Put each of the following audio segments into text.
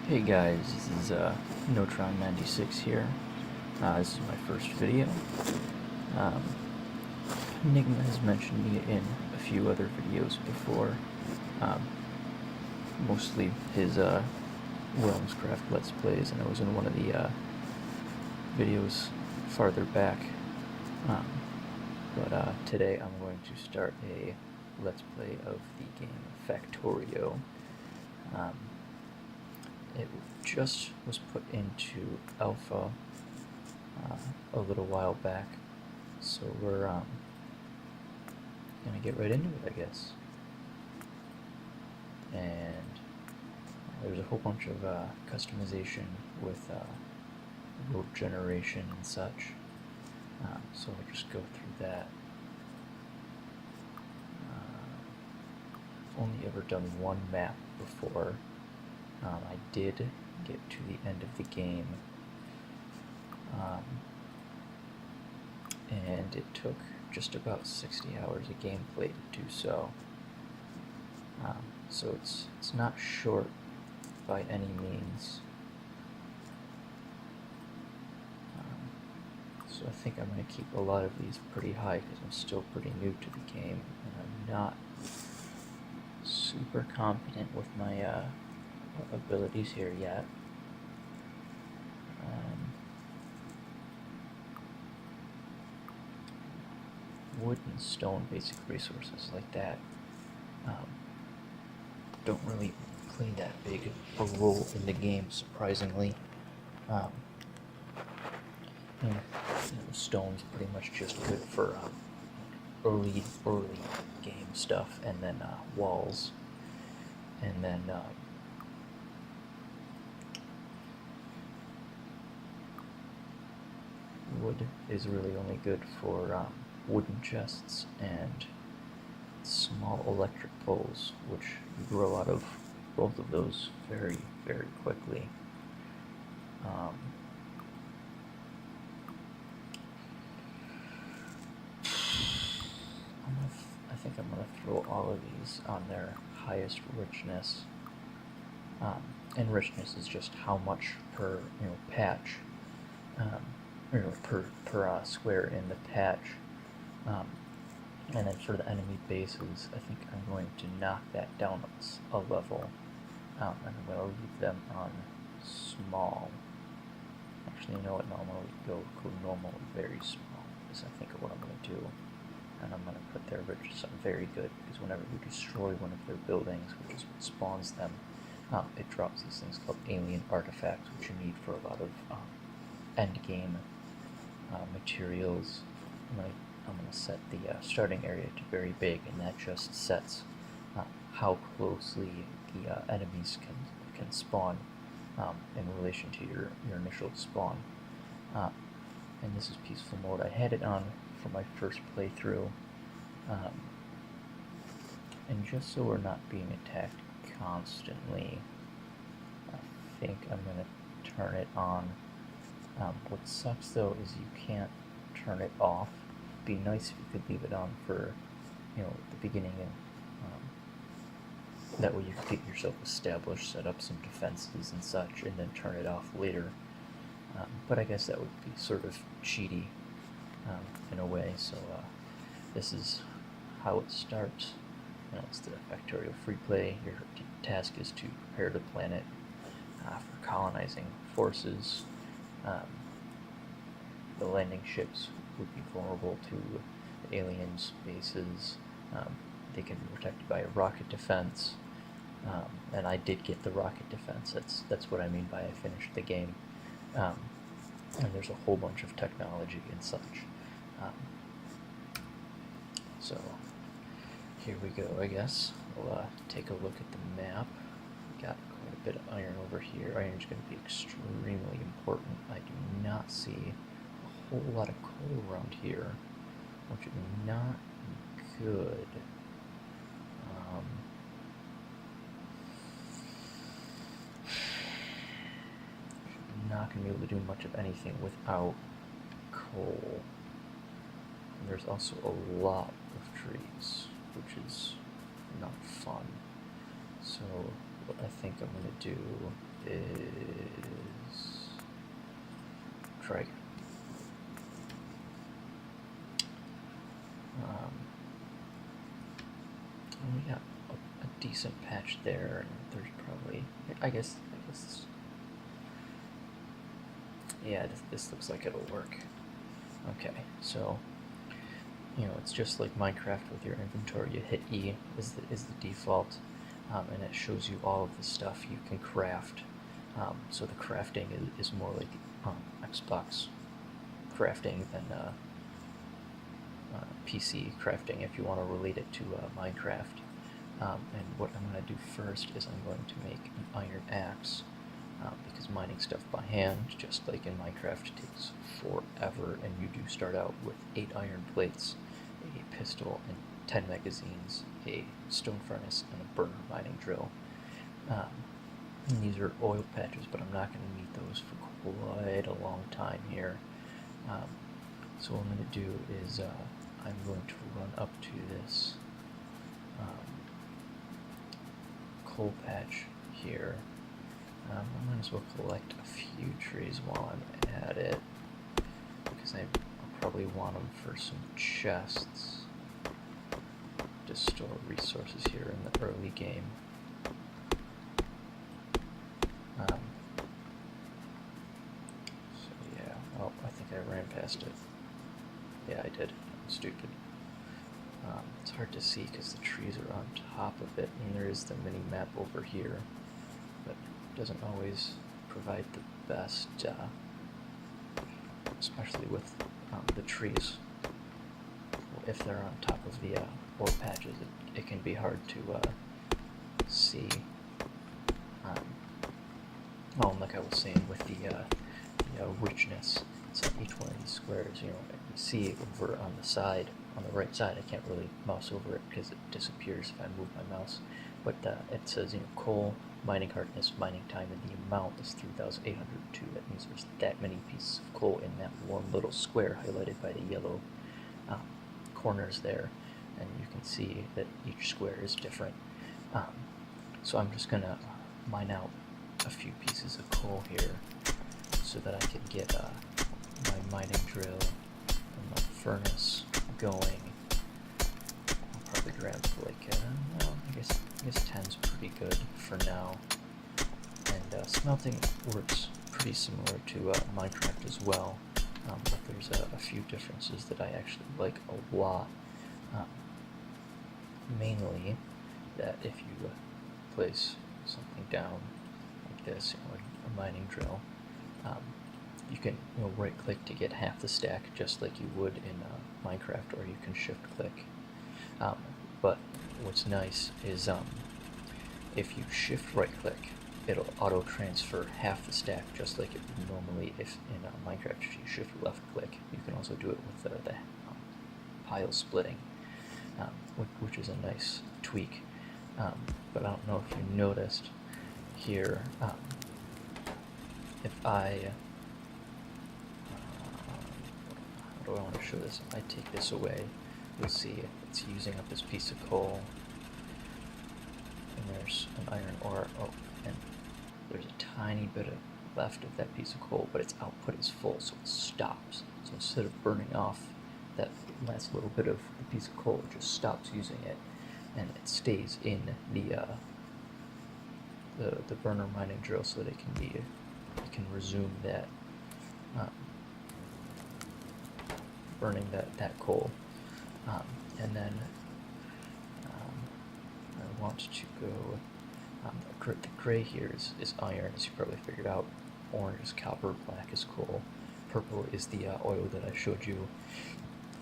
Hey guys, this is Notron96 here. This is my first video. Um, Enigma has mentioned me in a few other videos before, um, mostly his Realmscraft Let's Plays, and I was in one of the videos farther back. Um, but today I'm going to start a Let's Play of the game Factorio. It just was put into alpha a little while back, so we're gonna get right into it, I guess. And there's a whole bunch of customization with road generation and such, so I'll just go through that. I've only ever done one map before. I did get to the end of the game, and it took just about 60 hours of gameplay to do so. So it's not short by any means. So I think I'm going to keep a lot of these pretty high because I'm still pretty new to the game, and I'm not super confident with my abilities here yet. Wood and stone basic resources like that don't really play that big a role in the game, surprisingly. Stone's pretty much just good for early game stuff, and then walls, and then wood is really only good for wooden chests and small electric poles, which you grow out of both of those very, very quickly. I think I'm going to throw all of these on their highest richness. And richness is just how much per patch, per square in the patch. And then for the enemy bases, I think I'm going to knock that down a level, and I'm going to leave them on small. Actually, you know what? No, I'm going to go normal very small, is I think of what I'm going to do. And I'm going to put their richness on very good, because whenever you destroy one of their buildings, which is what spawns them, it drops these things called alien artifacts, which you need for a lot of end game materials. I'm going to set the starting area to very big, and that just sets how closely the enemies can spawn in relation to your initial spawn. And this is peaceful mode. I had it on for my first playthrough, and just so we're not being attacked constantly, I think I'm going to turn it on. What sucks though is you can't turn it off. It'd be nice if you could leave it on for the beginning, and that way you could get yourself established, set up some defenses and such, and then turn it off later. But I guess that would be sort of cheaty in a way, so this is how it starts. It's the Factorio free play. Your task is to prepare the planet for colonizing forces. The landing ships would be vulnerable to the aliens' bases. They can be protected by a rocket defense, and I did get the rocket defense. That's what I mean by I finished the game. And there's a whole bunch of technology and such. So here we go, I guess. We'll take a look at the map. We got quite a bit of iron over here. Iron is going to be extremely important. I do not see a whole lot of coal around here, which is not good. Not going to be able to do much of anything without coal. And there's also a lot of trees, which is not fun. So what I think I'm going to do is try. We got a decent patch there, and there's probably, I guess, yeah, this looks like it'll work. Okay, so, it's just like Minecraft with your inventory. You hit E is the default, and it shows you all of the stuff you can craft. So the crafting is more like Xbox crafting than PC crafting, if you want to relate it to Minecraft. And what I'm going to do first is I'm going to make an iron axe, because mining stuff by hand, just like in Minecraft, takes forever, and you do start out with 8 iron plates, a pistol, and 10 magazines, a stone furnace, and a burner mining drill. And these are oil patches, but I'm not going to need those for quite a long time here. So what I'm going to do is I'm going to run up to this coal patch here. I might as well collect a few trees while I'm at it, because I'll probably want them for some chests to store resources here in the early game. So yeah, oh, I think I ran past it. Yeah, I did. I'm stupid. It's hard to see because the trees are on top of it, and there is the mini map over here, but it doesn't always provide the best, especially with the trees. If they're on top of the ore patches, it can be hard to see. Like I was saying, with the richness, so each one of these squares, you see over on the side, on the right side. I can't really mouse over it because it disappears if I move my mouse. But it says, coal, mining hardness, mining time, and the amount is 3,802. That means there's that many pieces of coal in that one little square highlighted by the yellow corners there. And you can see that each square is different. So I'm just gonna mine out a few pieces of coal here so that I can get my mining drill and my furnace going. I'll probably grab like, well, I guess 10's pretty good for now. And smelting works pretty similar to Minecraft as well, but there's a few differences that I actually like a lot. Mainly that if you place something down like this, like a mining drill, you can right click to get half the stack just like you would in Minecraft, or you can shift click. But what's nice is if you shift right click, it'll auto transfer half the stack just like it would normally if in Minecraft. If you shift left click, you can also do it with the pile splitting, which is a nice tweak. But I don't know if you noticed here, if I how do I want to show this? If I take this away, you'll see it's using up this piece of coal, and there's an iron ore, and there's a tiny bit left of that piece of coal, but its output is full, so it stops. So instead of burning off that last little bit of the piece of coal, it just stops using it, and it stays in the burner mining drill so that it can resume that burning that coal. And then I want to go, the gray here is iron, as you probably figured out. Orange is copper, black is coal, purple is the oil that I showed you.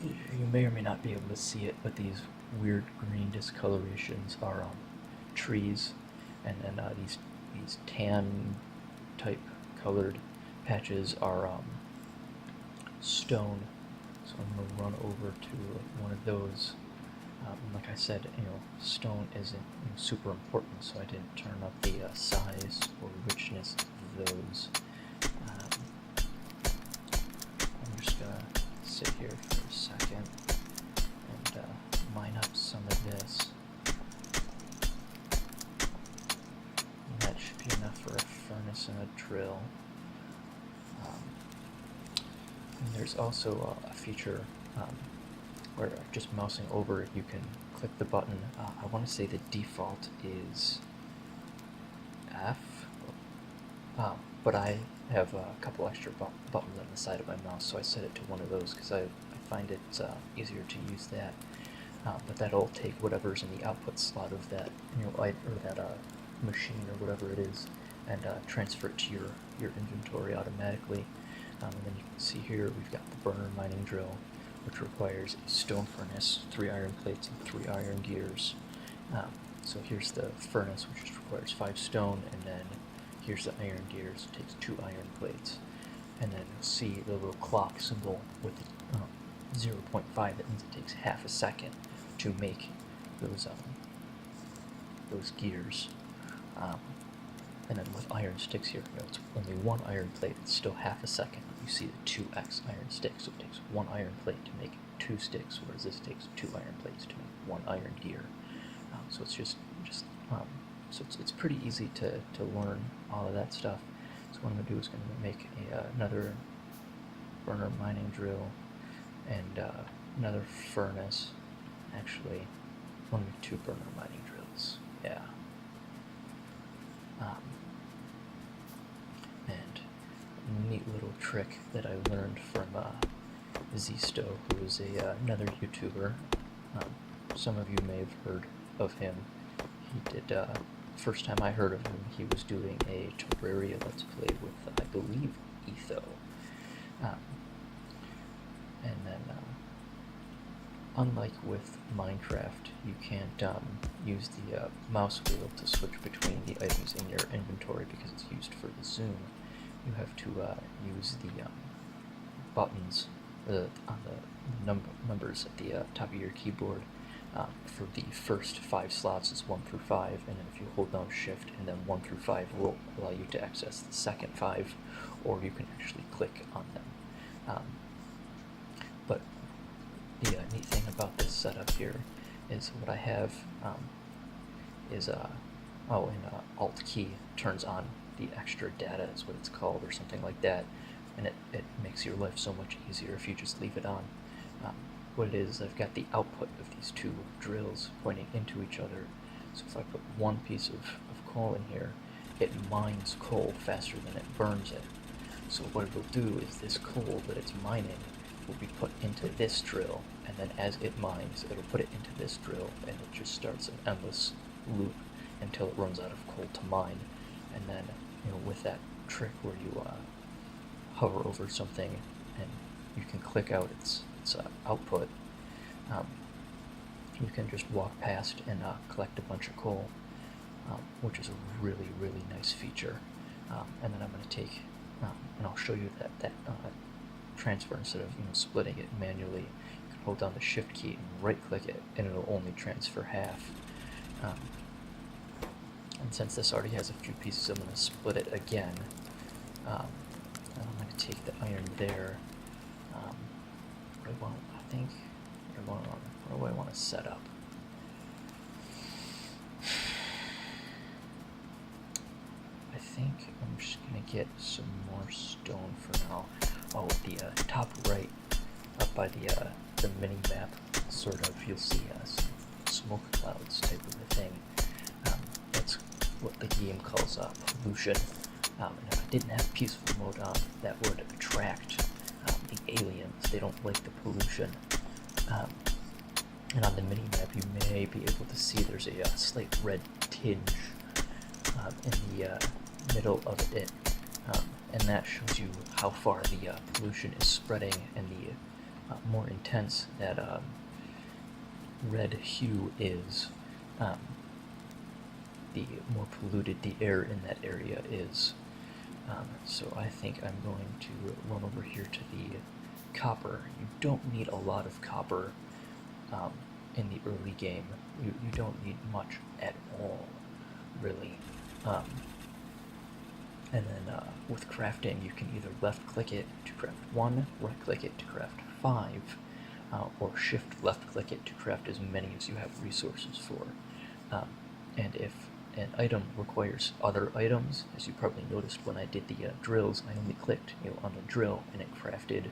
You may or may not be able to see it, but these weird green discolorations are trees, and then these tan type colored patches are stone. So I'm going to run over to one of those. Like I said, stone isn't super important, so I didn't turn up the size or richness of those. I'm just going to sit here for a second and mine up some of this. for a furnace and a drill. And there's also a feature where just mousing over it, you can click the button. I want to say the default is F, but I have a couple extra buttons on the side of my mouse, so I set it to one of those because I find it easier to use that. But that'll take whatever's in the output slot of that, or that machine or whatever it is, and transfer it to your inventory automatically. And then you can see here we've got the burner mining drill, which requires a stone furnace, 3 iron plates, and 3 iron gears. So here's the furnace, which just requires 5 stone, and then here's the iron gears, it takes 2 iron plates. And then you'll see the little clock symbol with the 0.5, that means it takes half a second to make those gears. And then with iron sticks here, it's only 1 iron plate, it's still half a second. You see the 2x iron stick, so it takes 1 iron plate to make 2 sticks, whereas this takes 2 iron plates to make 1 iron gear. So it's it's pretty easy to learn all of that stuff. So what I'm going to do is going to make another burner mining drill and another furnace. Actually, I want to make 2 burner mining drills. Yeah. And a neat little trick that I learned from Zisto, who is another YouTuber. Some of you may have heard of him. He did, first time I heard of him, he was doing a Terraria Let's Play with, I believe, Etho. And then, unlike with Minecraft, you can't use the mouse wheel to switch between the items in your inventory because it's used for the zoom. You have to use the buttons on the numbers at the top of your keyboard. For the first 5 slots is 1 through 5, and then if you hold down Shift and then 1 through 5 will allow you to access the second 5, or you can actually click on them. But the neat thing about this setup here is what I have is an Alt key turns on the extra data, is what it's called, or something like that, and it makes your life so much easier if you just leave it on. What it is, I've got the output of these 2 drills pointing into each other, so if I put one piece of coal in here, it mines coal faster than it burns it. So what it'll do is this coal that it's mining will be put into this drill, and then as it mines, it'll put it into this drill, and it just starts an endless loop until it runs out of coal to mine. And then, with that trick where you hover over something and you can click out its output, you can just walk past and collect a bunch of coal, which is a really, really nice feature. And then I'm going to take, and I'll show you that transfer instead of splitting it manually. You can hold down the Shift key and right-click it, and it'll only transfer half. And since this already has a few pieces, I'm going to split it again. And I'm going to take the iron there. What do I want to set up? I think I'm just going to get some more stone for now. Oh, the top right, up by the mini-map, sort of, you'll see some smoke clouds type of a thing. That's what the game calls pollution. And if I didn't have peaceful mode on, that would attract the aliens. They don't like the pollution. And on the mini-map, you may be able to see there's a slight red tinge in the middle of it. And that shows you how far the pollution is spreading, and the more intense that red hue is, the more polluted the air in that area is. So I think I'm going to run over here to the copper. You don't need a lot of copper in the early game. You don't need much at all, really. And then with crafting, you can either left-click it to craft 1, right-click it to craft 5, or shift left-click it to craft as many as you have resources for. And if an item requires other items. As you probably noticed when I did the drills, I only clicked on the drill and it crafted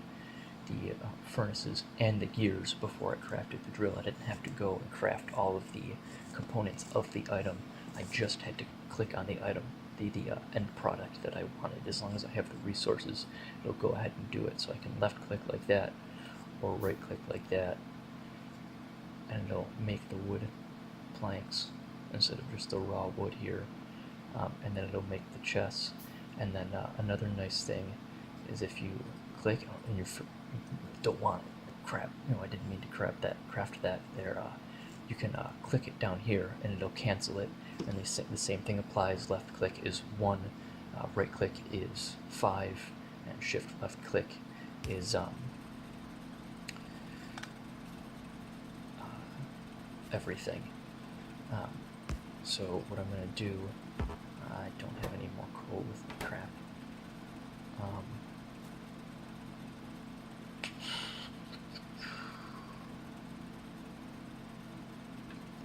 the furnaces and the gears before I crafted the drill. I didn't have to go and craft all of the components of the item. I just had to click on the item, the end product that I wanted. As long as I have the resources, it'll go ahead and do it. So I can left click like that or right click like that, and it'll make the wood planks instead of just the raw wood here, and then it'll make the chests. And then another nice thing is if you click and you don't want it, crap, I didn't mean to craft that there, you can click it down here and it'll cancel it, and the same thing applies. Left click is 1, right click is 5, and shift left click is everything. So what I'm going to do, I don't have any more coal with me, crap.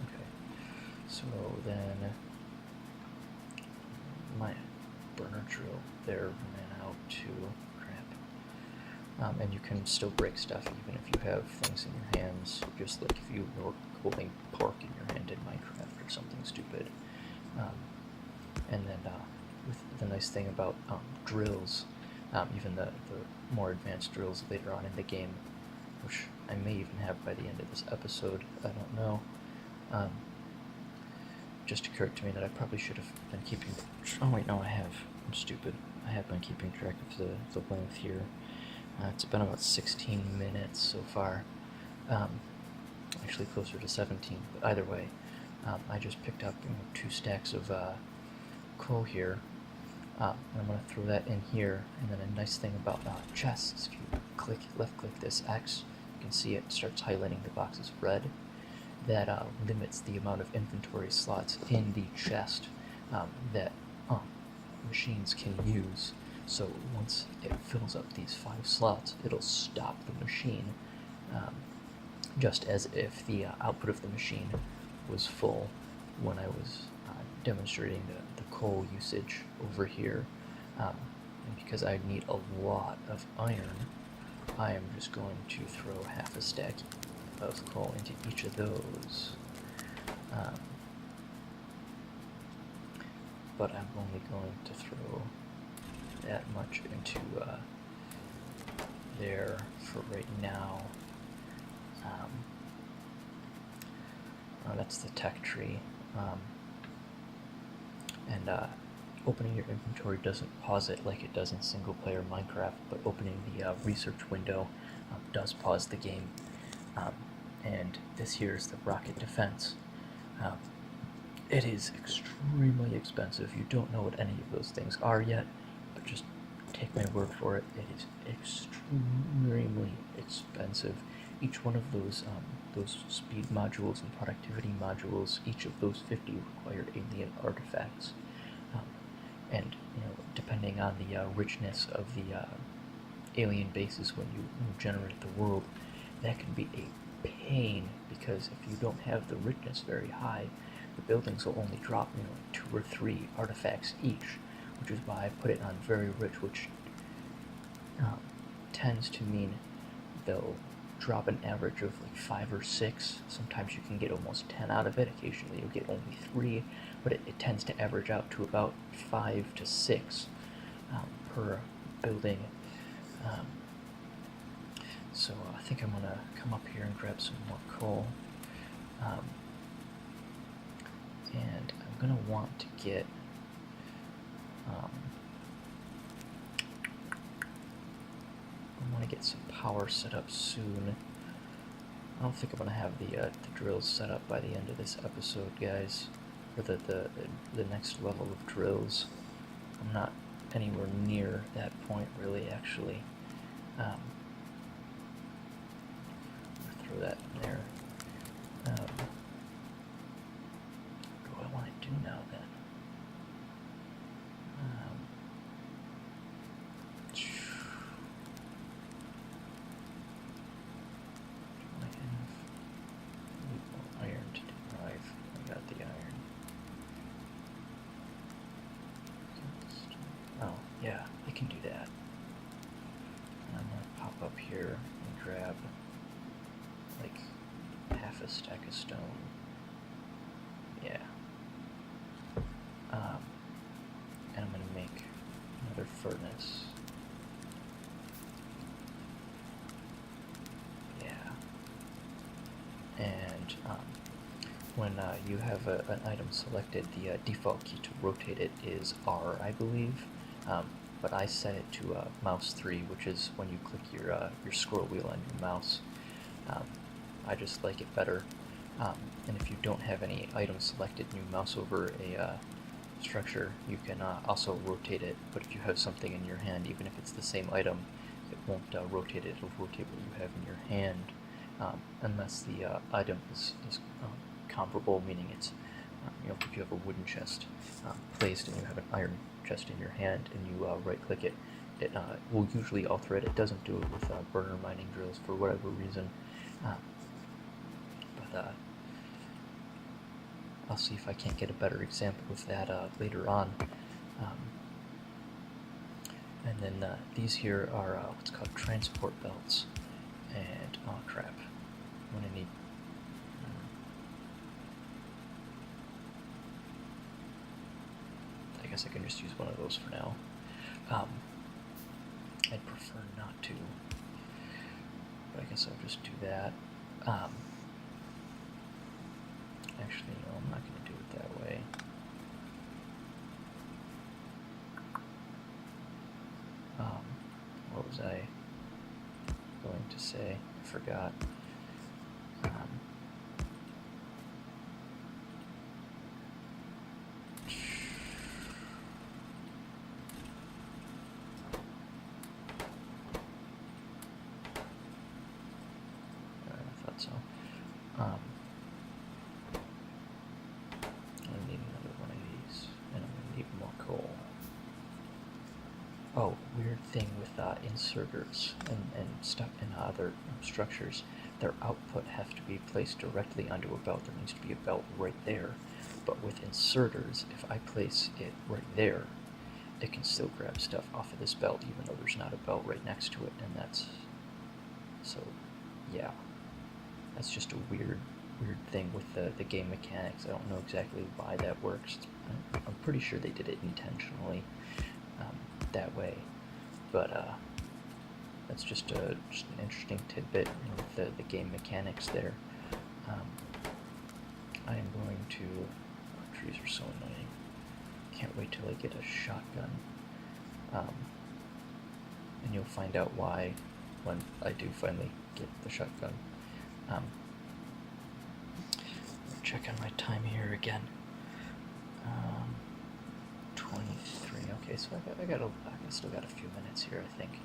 Okay, so then my burner drill there ran out too, crap. And you can still break stuff even if you have things in your hands, just like if you were holding pork in your hand in Minecraft or something stupid. And then with the nice thing about drills, even the more advanced drills later on in the game, which I may even have by the end of this episode, I don't know. Just occurred to me that I probably should have been keeping... Oh wait, no, I have. I'm stupid. I have been keeping track of the length here. It's been about 16 minutes so far. Actually closer to 17, but either way, I just picked up 2 stacks of coal here, and I'm going to throw that in here. And then a nice thing about chests, if you left click this X, you can see it starts highlighting the boxes red. That limits the amount of inventory slots in the chest that machines can use. So once it fills up these 5 slots, it'll stop the machine, just as if the output of the machine was full when I was demonstrating the coal usage over here. And because I need a lot of iron, I am just going to throw half a stack of coal into each of those. But I'm only going to throw that much into there for right now. That's the tech tree. And opening your inventory doesn't pause it like it does in single-player Minecraft, but opening the research window does pause the game. And this here is the rocket defense. It is extremely expensive. You don't know what any of those things are yet, but just take my word for it. It is extremely expensive. Each one of those speed modules and productivity modules, each of those 50 require alien artifacts. And depending on the richness of the alien bases when you generate the world, that can be a pain, because if you don't have the richness very high, the buildings will only drop 2 or 3 artifacts each, which is why I put it on very rich, which tends to mean they'll drop an average of like 5 or 6. Sometimes you can get almost 10 out of it. Occasionally you'll get only 3, but it tends to average out to about 5 to 6 per building. So I think I'm gonna come up here and grab some more coal, and I'm gonna want to get some power set up soon. I don't think I'm gonna have the drills set up by the end of this episode, guys, or the next level of drills. I'm not anywhere near that point, really, actually. Throw that in there. What do I want to do now, then? Iron to drive. I got the iron. Yeah, I can do that. And I'm gonna pop up here and grab like half a stack of stone. Yeah. And I'm gonna make another furnace. Yeah. And when you have an item selected, the default key to rotate it is R, I believe. But I set it to mouse 3, which is when you click your scroll wheel on your mouse. I just like it better. And if you don't have any items selected and you mouse over a structure, you can also rotate it. But if you have something in your hand, even if it's the same item, it won't rotate it. It'll rotate what you have in your hand, unless the item is comparable, meaning it's, if you have a wooden chest placed and you have an iron chest in your hand and you right-click it, it will usually alter it. It doesn't do it with burner mining drills for whatever reason. But I'll see if I can't get a better example of that later on. And then these here are what's called transport belts. And, oh crap, I'm gonna need, I guess I can just use one of those for now. I'd prefer not to, but I guess I'll just do that. Actually, no, I'm not going to do it that way. What was I going to say? I forgot. I thought so. I need another one of these, and I'm going to need more coal. Oh, weird thing with inserters and stuff in other structures. Their output have to be placed directly onto a belt. There needs to be a belt right there. But with inserters, if I place it right there, it can still grab stuff off of this belt, even though there's not a belt right next to it. And that's, so, yeah. That's just a weird thing with the game mechanics. I don't know exactly why that works. I'm pretty sure they did it intentionally that way, but that's just an interesting tidbit with the game mechanics there. I am going to, trees are so annoying. Can't wait till I get a shotgun, and you'll find out why when I do finally get the shotgun. Check on my time here again. 23. Okay, so I still got a few minutes here, I think.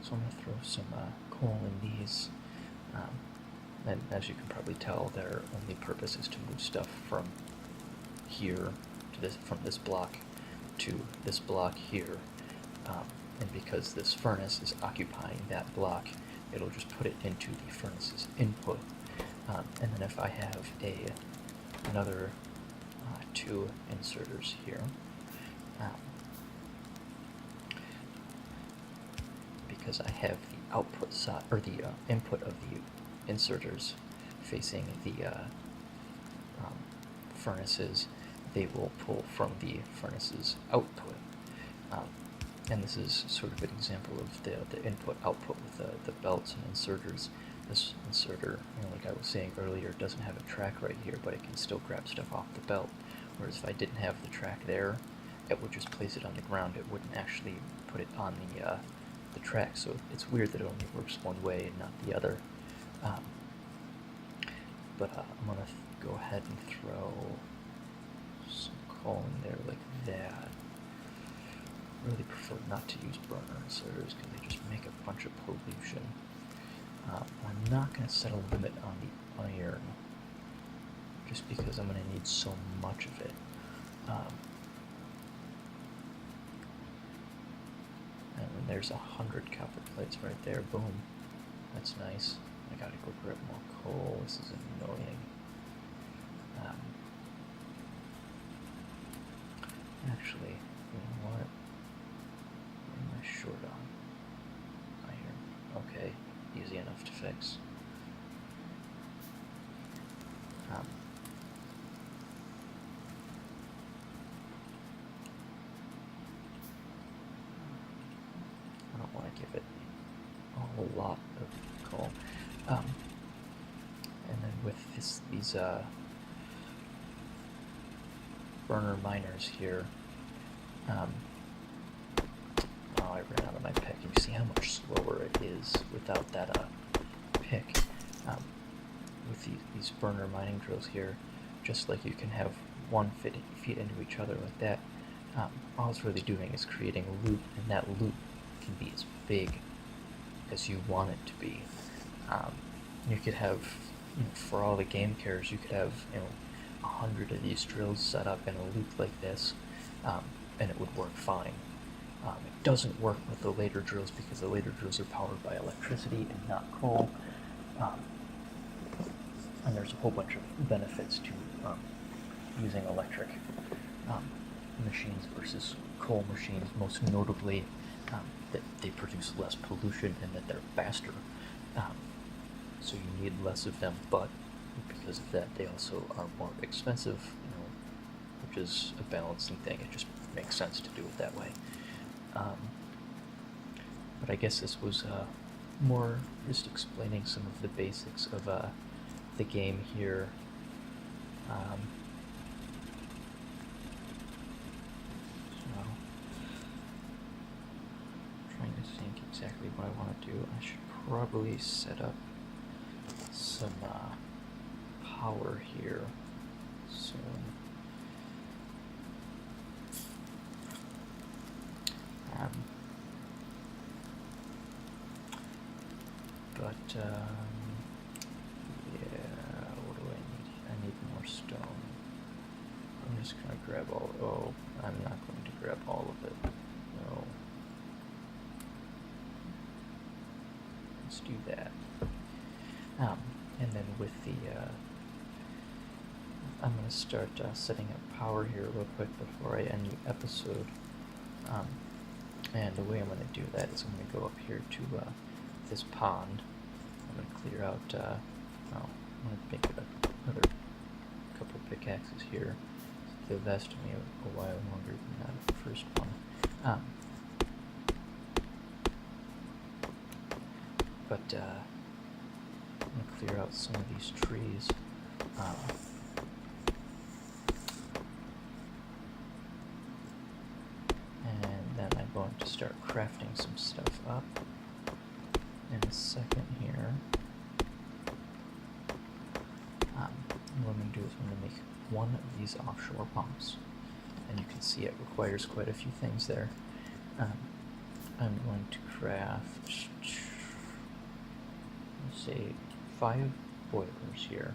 So I'm gonna throw some coal in these. And as you can probably tell, their only purpose is to move stuff from here to this, from this block to this block here. And because this furnace is occupying that block, it'll just put it into the furnace's input. And then if I have another 2 inserters here, because I have the output side, or the input of the inserters facing the furnaces, they will pull from the furnace's output. And this is sort of an example of the input-output with the belts and inserters. This inserter, like I was saying earlier, doesn't have a track right here, but it can still grab stuff off the belt. Whereas if I didn't have the track there, it would just place it on the ground. It wouldn't actually put it on the track. So it's weird that it only works one way and not the other. But I'm gonna go ahead and throw some coal in there like that. I really prefer not to use burner inserters because they just make a bunch of pollution. I'm not going to set a limit on the iron, just because I'm going to need so much of it. And then there's 100 copper plates right there. Boom. That's nice. I gotta go grab more coal. This is annoying. Actually, you know what? short on iron? Okay, easy enough to fix. I don't want to give it a whole lot of coal. And then with these burner miners here, oh, I ran out of my pick. You see how much slower it is without that pick. With these burner mining drills here, just like you can have one feed into each other like that, all it's really doing is creating a loop, and that loop can be as big as you want it to be. You could have, for all the game cares, you could have 100 of these drills set up in a loop like this, and it would work fine. It doesn't work with the later drills because the later drills are powered by electricity and not coal. And there's a whole bunch of benefits to using electric machines versus coal machines, most notably that they produce less pollution and that they're faster. So you need less of them, but because of that, they also are more expensive, which is a balancing thing. It just makes sense to do it that way. But I guess this was more just explaining some of the basics of the game here. So, trying to think exactly what I want to do. I should probably set up some power here. So, yeah, what do I need? I need more stone. I'm just gonna grab oh, I'm not going to grab all of it. No. Let's do that. And then with the, I'm gonna start setting up power here real quick before I end the episode. And the way I'm going to do that is I'm going to go up here to this pond. I'm going to clear out, I'm going to make another couple pickaxes here. They'll last me a while longer than the first one. I'm going to clear out some of these trees. Going to start crafting some stuff up in a second here. What I'm going to do is I'm going to make one of these offshore pumps, and you can see it requires quite a few things there. I'm going to craft, let's say, 5 boilers here,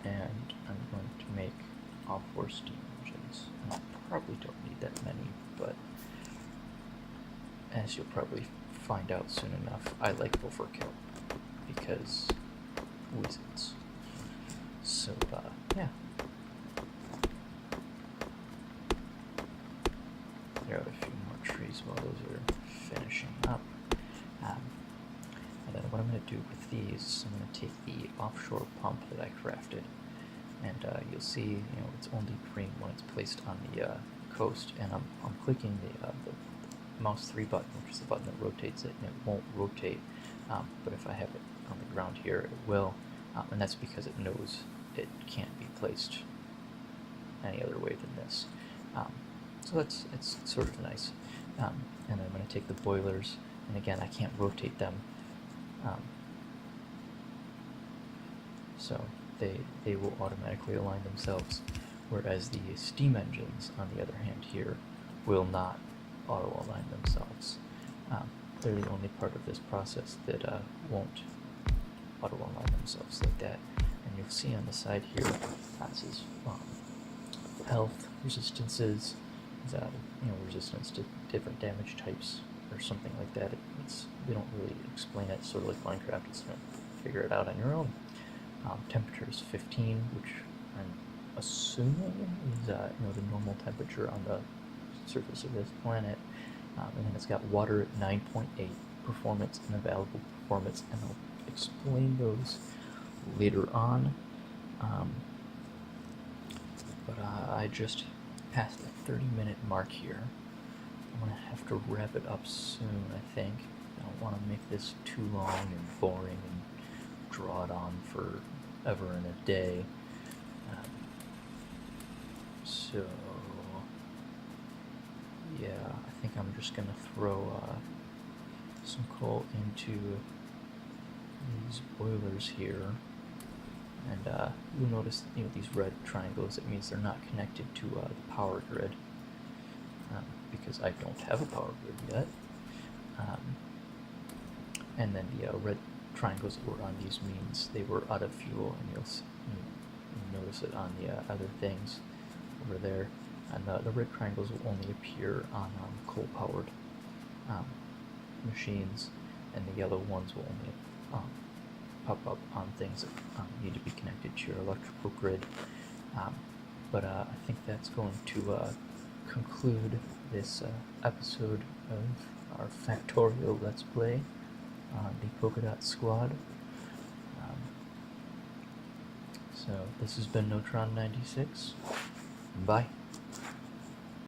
and I'm going to make all 4 steam engines. I probably don't need that many, but as you'll probably find out soon enough, I like overkill because wizards. So, yeah. There are a few more trees while those are finishing up. And then what I'm going to do with these is I'm going to take the offshore pump that I crafted, and you'll see, it's only green when it's placed on the coast, and I'm clicking the mouse 3 button, which is the button that rotates it, and it won't rotate, but if I have it on the ground here, it will, and that's because it knows it can't be placed any other way than this. So it's sort of nice. And then I'm going to take the boilers, and again, I can't rotate them, so they will automatically align themselves, whereas the steam engines, on the other hand here, will not auto-align themselves. They're the only part of this process that won't auto-align themselves like that. And you'll see on the side here, this is health, resistances, resistance to different damage types, or something like that. We don't really explain it, sort of like Minecraft, it's going to figure it out on your own. Temperature is 15, which I'm assuming is the normal temperature on the surface of this planet, And then it's got water at 9.8, performance and available performance, and I'll explain those later on. But I just passed the 30-minute mark here. I'm going to have to wrap it up soon, I think. I don't want to make this too long and boring and draw it on forever and a day. So, yeah, I think I'm just going to throw some coal into these boilers here. And you'll notice, these red triangles. It means they're not connected to the power grid, because I don't have a power grid yet. And then the red triangles that were on these means they were out of fuel, and you'll notice it on the other things over there. And the red triangles will only appear on coal-powered machines, and the yellow ones will only pop up on things that need to be connected to your electrical grid. But I think that's going to conclude this episode of our Factorio Let's Play on the Polka-Dot Squad. So this has been Notron96. Bye.